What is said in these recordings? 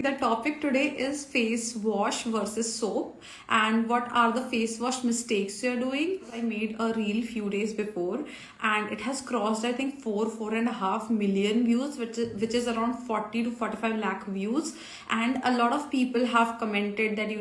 The topic today is face wash versus soap and what are the face wash mistakes you're doing. I made a reel few days before and it has crossed I think 4.5 million views, which is around 40 to 45 lakh views. And a lot of people have commented that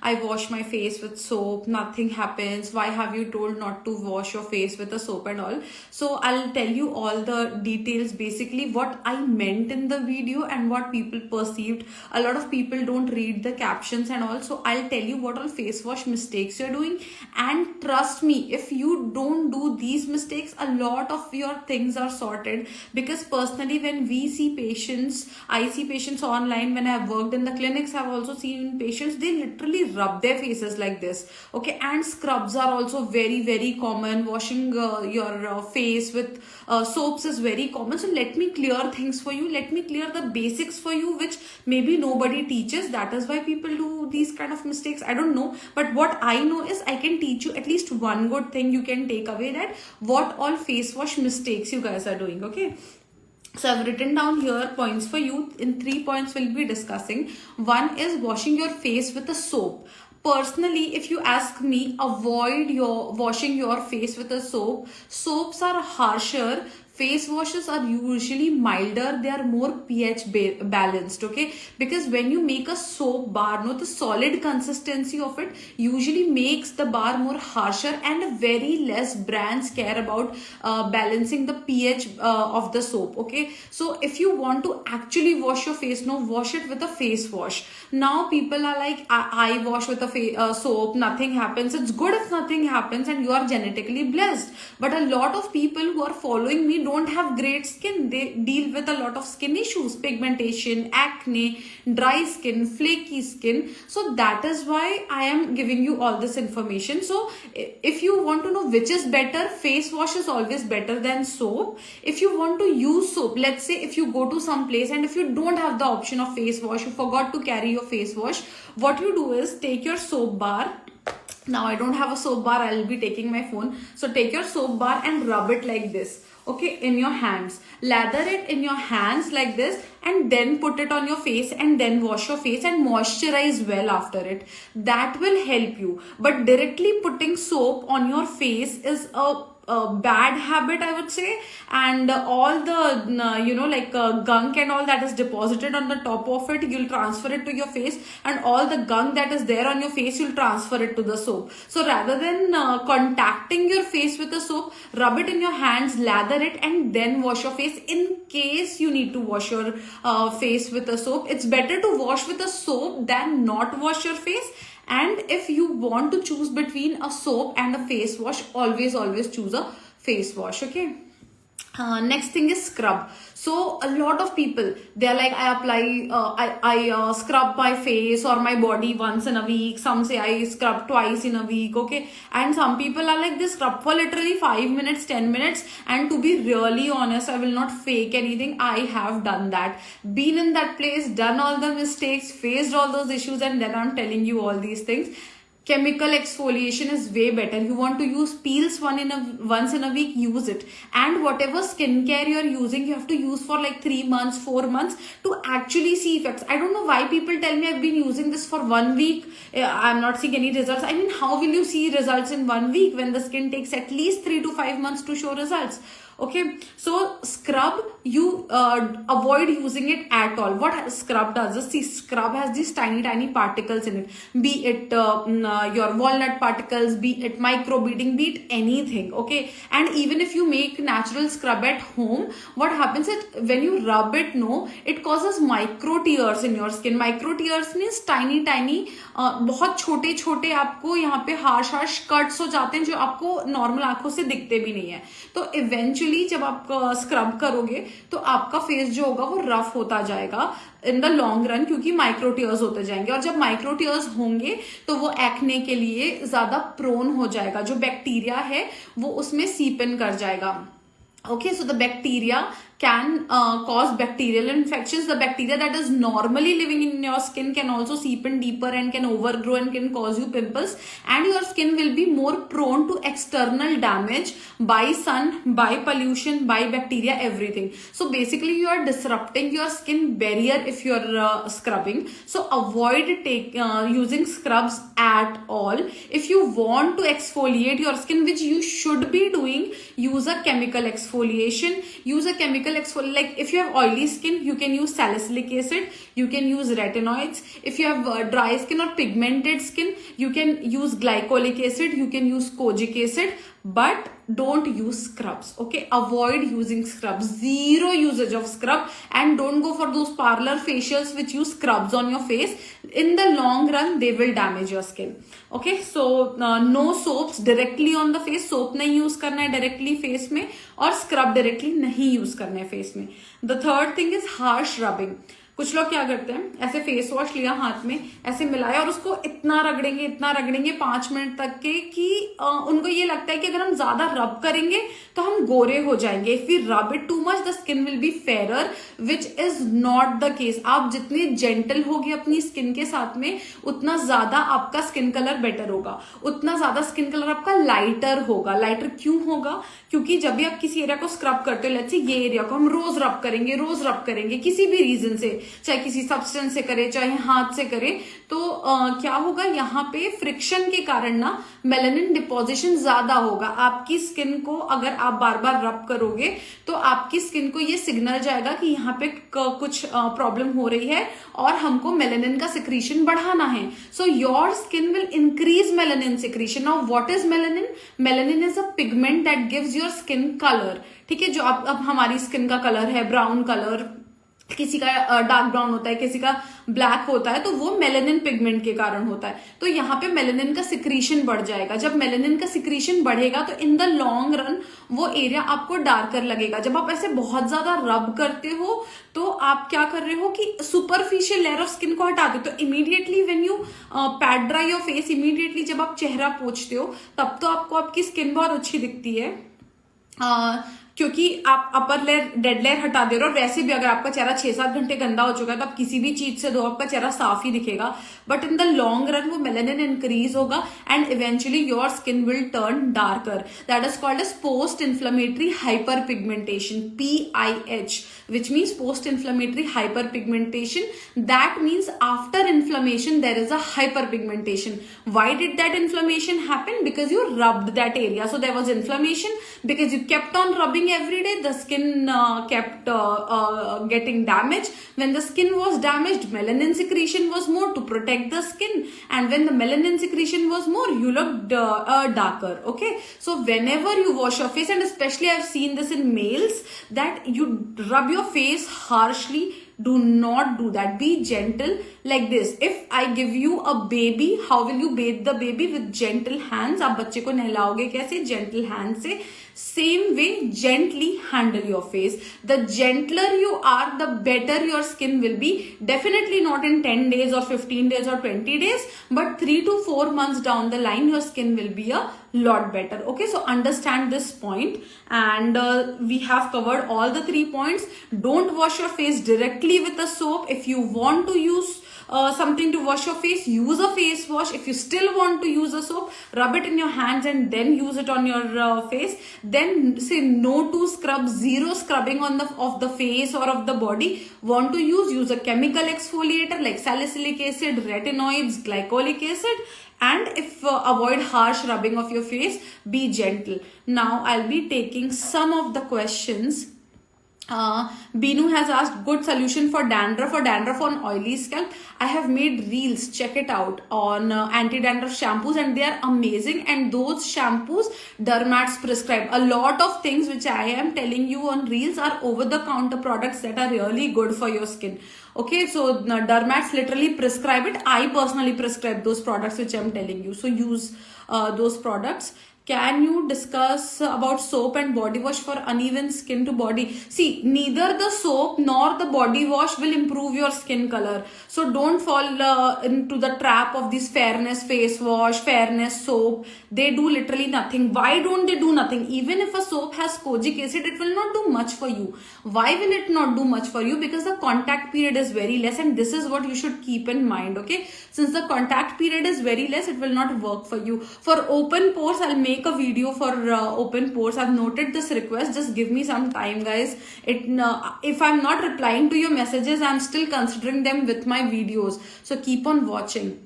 I wash my face with soap, nothing happens. Why have you told not to wash your face with a soap and all? So I'll tell you all the details, basically what I meant in the video and what people perceived. A lot of people don't read the captions and all, so I'll tell you what all face wash mistakes you're doing. And trust me, if you don't do these mistakes, a lot of your things are sorted. Because personally, when we see patients, I see patients online. When I've worked in the clinics, I've also seen patients, they literally rub their faces like this. Okay, and scrubs are also very, very common. Washing your face with soaps is very common. So let me clear things for you. Let me clear the basics for you, which maybe nobody teaches. That is why people do these kind of mistakes. I don't know, but what I know is I can teach you at least one good thing you can take away, that what all face wash mistakes you guys are doing. Okay, so I've written down here points for you. In 3 points we'll be discussing. One is washing your face with a soap. Personally, if you ask me, avoid your washing your face with a soap. Soaps are harsher. Face washes are usually milder. They are more pH balanced. Okay, because when you make a soap bar, the solid consistency of it usually makes the bar more harsher, and very less brands care about balancing the pH of the soap. Okay, so if you want to actually wash your face, wash it with a face wash. Now people are like, I wash with a soap, nothing happens. It's good if nothing happens and you are genetically blessed. But a lot of people who are following me don't have great skin. They deal with a lot of skin issues, pigmentation, acne, dry skin, flaky skin. So that is why I am giving you all this information. So if you want to know which is better, face wash is always better than soap. If you want to use soap, let's say if you go to some place and if you don't have the option of face wash, you forgot to carry your face wash, what you do is take your soap bar. Now I don't have a soap bar, I'll be taking my phone. So take your soap bar and rub it like this. Okay, in your hands. Lather it in your hands like this and then put it on your face and then wash your face and moisturize well after it. That will help you. But directly putting soap on your face is a bad habit, I would say. And all the gunk and all that is deposited on the top of it, you'll transfer it to your face, and all the gunk that is there on your face, you'll transfer it to the soap. So rather than contacting your face with the soap, rub it in your hands, lather it, and then wash your face. In case you need to wash your face with a soap, it's better to wash with a soap than not wash your face. And if you want to choose between a soap and a face wash, always choose a face wash. Okay. Next thing is scrub. So a lot of people, they're like, I apply, I scrub my face or my body once in a week. Some say I scrub twice in a week. Okay, and some people are like, they scrub for literally 5 minutes, 10 minutes. And to be really honest, I will not fake anything. I have done that, been in that place, done all the mistakes, faced all those issues, and then I'm telling you all these things. Chemical exfoliation is way better. You want to use peels once in a week, use it. And whatever skincare you're using, you have to use for like 3 months, 4 months to actually see effects. I don't know why people tell me I've been using this for 1 week, I'm not seeing any results. I mean, how will you see results in 1 week when the skin takes at least 3 to 5 months to show results? Okay, so scrub, you avoid using it at all. What scrub does is, see, scrub has these tiny particles in it, be it your walnut particles, be it microbeading, be it anything. Okay, and even if you make natural scrub at home, what happens is when you rub it, it causes micro tears in your skin. Micro tears means tiny बहुत छोटे आपको यहाँ पे harsh cuts हो जाते हैं, जो आपको नॉर्मल आंखों से दिखते भी नहीं है. तो इवेंचुअली जब आप स्क्रब करोगे तो आपका फेस जो होगा वो रफ होता जाएगा इन द लॉन्ग रन, क्योंकि माइक्रो टीयर्स होते जाएंगे. और जब माइक्रो टीयर्स होंगे तो वो एक्ने के लिए ज्यादा प्रोन हो जाएगा. जो बैक्टीरिया है वो उसमें सीप इन कर जाएगा. Okay, so the bacteria can cause bacterial infections. The bacteria that is normally living in your skin can also seep in deeper and can overgrow and can cause you pimples, and your skin will be more prone to external damage by sun, by pollution, by bacteria, everything. So basically you are disrupting your skin barrier if you are scrubbing. So avoid using scrubs at all. If you want to exfoliate your skin, which you should be doing, use a chemical exfoliation. Use a chemical exfoliation. Like if you have oily skin, you can use salicylic acid, you can use retinoids. If you have dry skin or pigmented skin, you can use glycolic acid, you can use kojic acid, but don't use scrubs. Okay, avoid using scrubs. Zero usage of scrub, and don't go for those parlor facials which use scrubs on your face. In the long run they will damage your skin. Okay, so no soaps directly on the face. Soap नहीं use करना है directly face में, और scrub directly नहीं use करना है face में. The third thing is harsh rubbing. कुछ लोग क्या करते हैं, ऐसे फेस वॉश लिया हाथ में, ऐसे मिलाया और उसको इतना रगड़ेंगे 5 मिनट तक के कि उनको ये लगता है कि अगर हम ज्यादा रब करेंगे तो हम गोरे हो जाएंगे. If we rub it too much the skin will be fairer, which is not the case. आप जितने जेंटल होगे अपनी स्किन के साथ में, उतना ज्यादा आपका स्किन कलर बेटर होगा, उतना ज्यादा स्किन कलर आपका लाइटर होगा. लाइटर क्यों होगा? क्योंकि जब भी आप किसी एरिया को स्क्रब करते हो, लेट्स से ये एरिया को हम रोज रब करेंगे किसी भी रीजन से, चाहे किसी सब्सटेंस से करे, चाहे हाथ से करे, तो क्या होगा, यहाँ पे फ्रिक्शन के कारण ना मेलानिन डिपोजिशन ज्यादा होगा. आपकी स्किन को अगर आप बार बार रब करोगे तो आपकी स्किन को ये सिग्नल जाएगा कि यहाँ पे कुछ प्रॉब्लम हो रही है और हमको मेलानिन का सिक्रीशन बढ़ाना है. So your skin will increase melanin secretion. Now what is melanin? Melanin is a pigment that gives your skin colour. ठीक है, जो अब हमारी स्किन का कलर है ब्राउन कलर, किसी का डार्क ब्राउन होता है, किसी का ब्लैक होता है, तो वो मेलानिन पिगमेंट के कारण होता है. तो यहाँ पे मेलानिन का सिक्रीशन बढ़ जाएगा. जब मेलानिन का सिक्रीशन बढ़ेगा तो इन द लॉन्ग रन वो एरिया आपको डार्कर लगेगा. जब आप ऐसे बहुत ज्यादा रब करते हो तो आप क्या कर रहे हो कि सुपरफिशियल लेयर ऑफ स्किन को हटाते हो. तो immediately when you pad dry your face, immediately जब आप चेहरा पोंछते हो तब तो आपको आपकी स्किन बहुत अच्छी दिखती है, क्योंकि आप अपर लेयर डेड लेयर हटा दे रहे हो. और वैसे भी अगर आपका चेहरा 6-7 घंटे गंदा हो चुका है तो आप किसी भी चीज से धो, आपका चेहरा साफ ही दिखेगा. But in the long run वो मेलानिन इंक्रीज होगा and eventually your skin will turn darker. That is called as post inflammatory hyper pigmentation, PIH, which means post inflammatory hyperpigmentation. That means after inflammation there is a hyperpigmentation. Why did that inflammation happen? Because you rubbed that area. So there was inflammation because you kept on rubbing every day. The skin kept getting damaged. When the skin was damaged, melanin secretion was more to protect the skin, and when the melanin secretion was more, you looked darker. Okay, so whenever you wash your face, and especially I've seen this in males, that you rub your face harshly. Do not do that. Be gentle like this. If I give you a baby, how will you bathe the baby? With gentle hands. आप बच्चे को नहलाओगे कैसे? Gentle hands से. Same way, gently handle your face. The gentler you are, the better your skin will be. Definitely not in 10 days or 15 days or 20 days, but 3 to 4 months down the line, your skin will be a lot better. Okay, so understand this point, and we have covered all the 3 points. Don't wash your face directly with a soap. If you want to use something to wash your face, use a face wash. If you still want to use a soap, rub it in your hands and then use it on your face. Then say no to scrub. Zero scrubbing of the face or of the body. Want to use a chemical exfoliator like salicylic acid, retinoids, glycolic acid. And if avoid harsh rubbing of your face. Be gentle. Now I'll be taking some of the questions. Binu has asked, good solution for dandruff on oily scalp. I have made reels, check it out, on anti-dandruff shampoos, and they are amazing. And those shampoos Dermats prescribe. A lot of things which I am telling you on reels are over-the-counter products that are really good for your skin. Okay, so Dermats literally prescribe it. I personally prescribe those products which I am telling you. So use those products. Can you discuss about soap and body wash for uneven skin to body? See, neither the soap nor the body wash will improve your skin color. So don't fall into the trap of this fairness face wash, fairness soap. They do literally nothing. Why don't they do nothing? Even if a soap has kojic acid, it will not do much for you. Why will it not do much for you? Because the contact period is very less, and this is what you should keep in mind, okay? Since the contact period is very less, it will not work for you. For open pores, I'll make a video for open pores. I've noted this request. Just give me some time, guys. If I'm not replying to your messages, I'm still considering them with my videos. So keep on watching.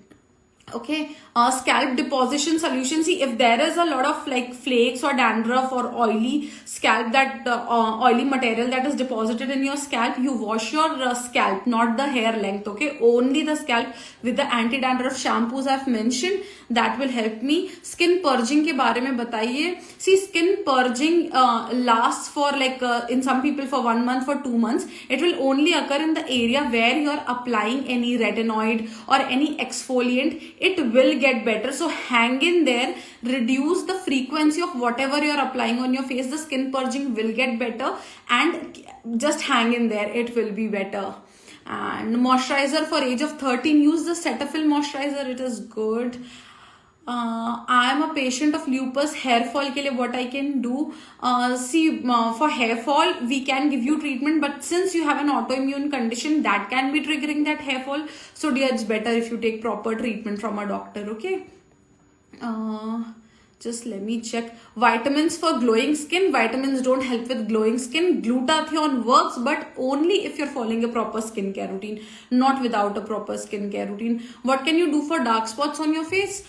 Okay, scalp deposition solution. See, if there is a lot of like flakes or dandruff or oily scalp, that oily material that is deposited in your scalp, you wash your scalp, not the hair length. Okay, only the scalp with the anti-dandruff shampoos I've mentioned. That will help me. Skin purging के बारे में बताइए. See, skin purging lasts for like in some people for 1 month, for 2 months. It will only occur in the area where you're applying any retinoid or any exfoliant. It will get better. So hang in there, reduce the frequency of whatever you're applying on your face. The skin purging will get better, and just hang in there. It will be better. And moisturizer for age of 13, use the Cetaphil moisturizer. It is good. I am a patient of lupus. Hair fall ke liye what I can do? For hair fall, we can give you treatment, but since you have an autoimmune condition, that can be triggering that hair fall. So dear, it's better if you take proper treatment from a doctor, okay? Just let me check. Vitamins for glowing skin. Vitamins don't help with glowing skin. Glutathione works, but only if you're following a proper skincare routine, not without a proper skincare routine. What can you do for dark spots on your face?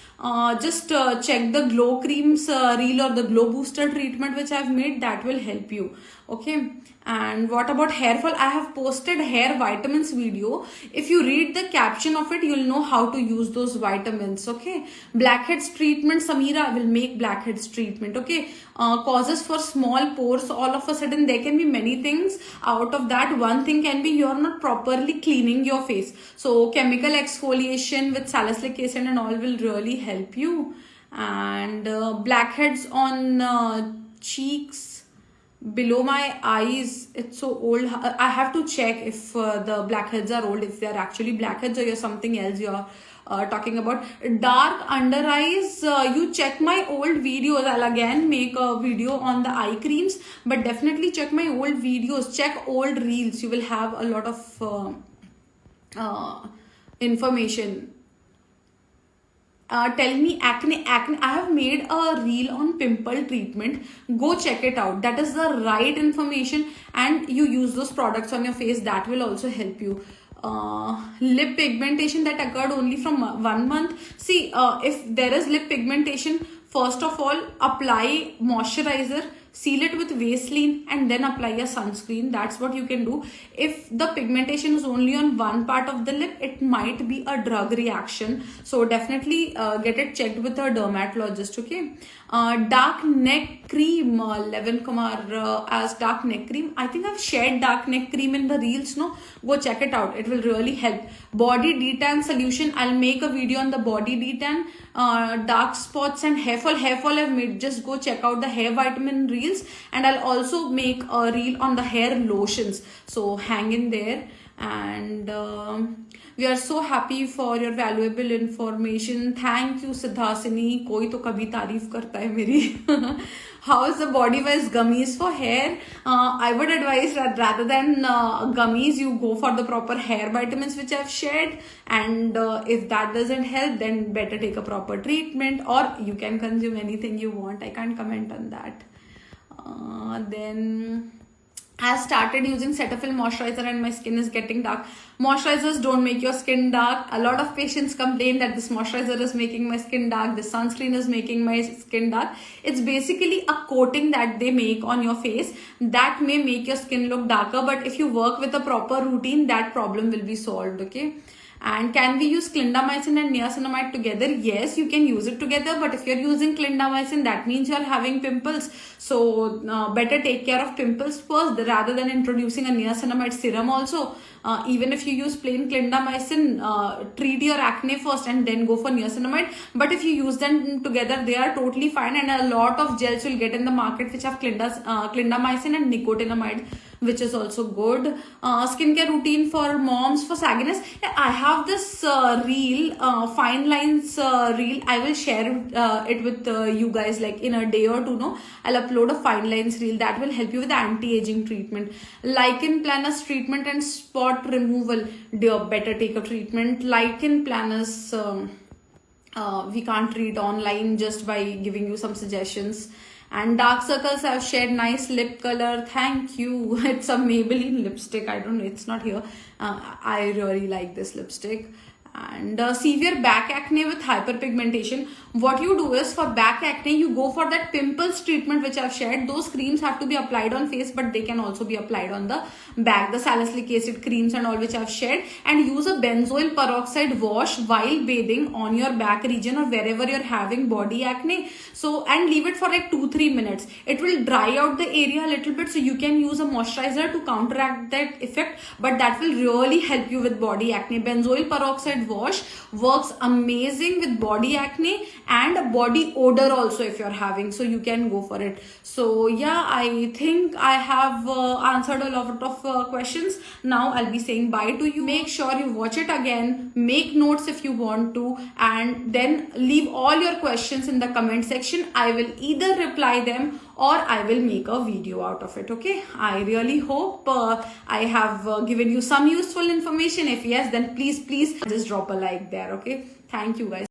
Just check the Glow Creams reel or the Glow Booster treatment which I've made. That will help you. Okay. And what about hair fall? I have posted hair vitamins video. If you read the caption of it, you'll know how to use those vitamins. Okay. Blackheads treatment. Samira, I will make blackheads treatment. Okay. Causes for small pores. All of a sudden, there can be many things. Out of that, one thing can be you're not properly cleaning your face. So chemical exfoliation with salicylic acid and all will really help you. And blackheads on cheeks, below my eyes, it's so old. I have to check if the blackheads are old, if they're actually blackheads or you're something else you're talking about. Dark under eyes, you check my old videos. I'll again make a video on the eye creams, but definitely check my old videos, check old reels. You will have a lot of information. Tell me acne. I have made a reel on pimple treatment. Go check it out. That is the right information, and you use those products on your face. That will also help you. Lip pigmentation that occurred only from 1 month. See, if there is lip pigmentation, first of all, apply moisturizer, seal it with Vaseline, and then apply a sunscreen. That's what you can do. If the pigmentation is only on one part of the lip, it might be a drug reaction. So definitely get it checked with a dermatologist, okay? Dark neck cream, Levin Kumar as dark neck cream. I think I've shared dark neck cream in the reels, no? Go check it out. It will really help. Body detan solution. I'll make a video on the body detan. Dark spots and hair fall. Hair fall I've made. Just go check out the hair vitamin reels, and I'll also make a reel on the hair lotions. So hang in there. And we are so happy for your valuable information. Thank you, Siddhasini. Koi to kabhi tareef karta hai meri. How is the body wise gummies for hair? I would advise that rather than gummies, you go for the proper hair vitamins which I've shared. And if that doesn't help, then better take a proper treatment, or you can consume anything you want. I can't comment on that. Then I started using Cetaphil moisturizer and my skin is getting dark. Moisturizers don't make your skin dark. A lot of patients complain that this moisturizer is making my skin dark, this sunscreen is making my skin dark. It's basically a coating that they make on your face that may make your skin look darker, but if you work with a proper routine, that problem will be solved, okay? And can we use clindamycin and niacinamide together? Yes, you can use it together, but if you're using clindamycin, that means you're having pimples. So better take care of pimples first rather than introducing a niacinamide serum also. Even if you use plain clindamycin, treat your acne first and then go for niacinamide. But if you use them together, they are totally fine, and a lot of gels you'll get in the market which have clindamycin and nicotinamide, which is also good. Skincare routine for moms for sagginess. I have this reel, fine lines reel. I will share it with you guys like in a day or two. No, I'll upload a fine lines reel that will help you with anti-aging treatment, lichen planus treatment and spot removal. Dear, better take a treatment. Lichen planus. We can't read online just by giving you some suggestions. And dark circles, I've shared nice lip color. Thank you. It's a Maybelline lipstick. I don't know. It's not here. I really like this lipstick. And severe back acne with hyperpigmentation. What you do is for back acne, you go for that pimples treatment which I've shared. Those creams have to be applied on face, but they can also be applied on the back. The salicylic acid creams and all which I've shared. And use a benzoyl peroxide wash while bathing on your back region or wherever you're having body acne. So, and leave it for like 2-3 minutes. It will dry out the area a little bit, so you can use a moisturizer to counteract that effect, but that will really help you with body acne. Benzoyl peroxide wash works amazing with body acne and body odor also if you're having, so you can go for it. So yeah, I think I have answered a lot of questions. Now I'll be saying bye to you. Make sure you watch it again, make notes if you want to, and then leave all your questions in the comment section. I will either reply them or I will make a video out of it. Okay, I really hope I have given you some useful information. If yes, then please just drop a like there. Okay, thank you guys.